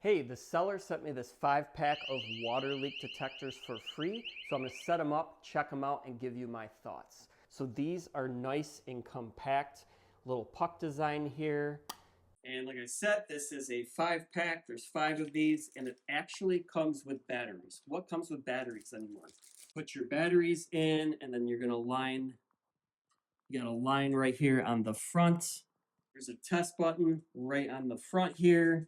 Hey, the seller sent me this 5-pack of water leak detectors for free, so I'm gonna set them up, check them out, and give you my thoughts. So these are nice and compact, little puck design here. And like I said, this is a 5-pack. There's 5 of these, and it actually comes with batteries. What comes with batteries anymore? Put your batteries in, and then you're gonna line, you got a line right here on the front. There's a test button right on the front here.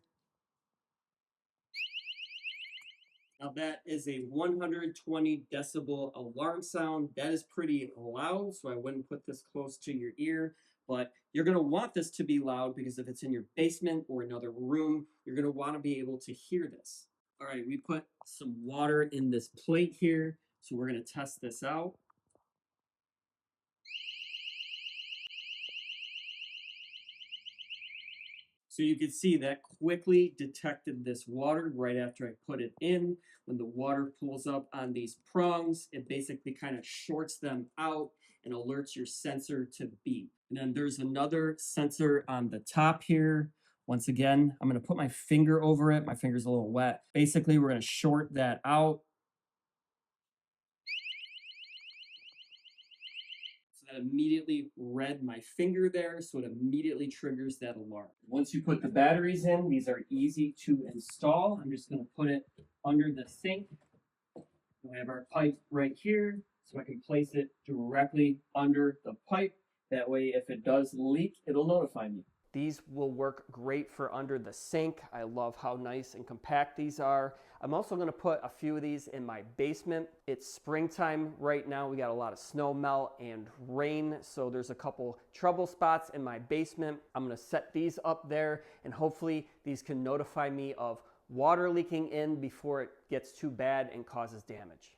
Now that is a 120 decibel alarm sound. That is pretty loud, so I wouldn't put this close to your ear, but you're gonna want this to be loud because if it's in your basement or another room, you're gonna wanna be able to hear this. All right, we put some water in this plate here, so we're gonna test this out. So you can see that quickly detected this water right after I put it in. When the water pulls up on these prongs, it basically kind of shorts them out and alerts your sensor to beep. And then there's another sensor on the top here. Once again, I'm going to put my finger over it. My finger's a little wet. Basically, we're going to short that out. So that immediately read my finger there, so it immediately triggers that alarm. Once you put the batteries in, these are easy to install. I'm just going to put it under the sink. We have our pipe right here, so I can place it directly under the pipe. That way, if it does leak, it'll notify me. These will work great for under the sink. I love how nice and compact these are. I'm also going to put a few of these in my basement. It's springtime right now. We got a lot of snow melt and rain, so there's a couple trouble spots in my basement. I'm going to set these up there, and hopefully these can notify me of water leaking in before it gets too bad and causes damage.